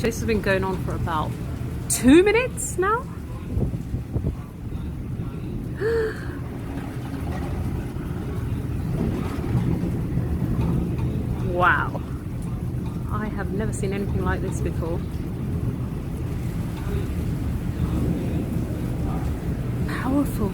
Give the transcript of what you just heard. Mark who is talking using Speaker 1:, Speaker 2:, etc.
Speaker 1: This has been going on for about 2 minutes now. Wow. I have never seen anything like this before. Powerful.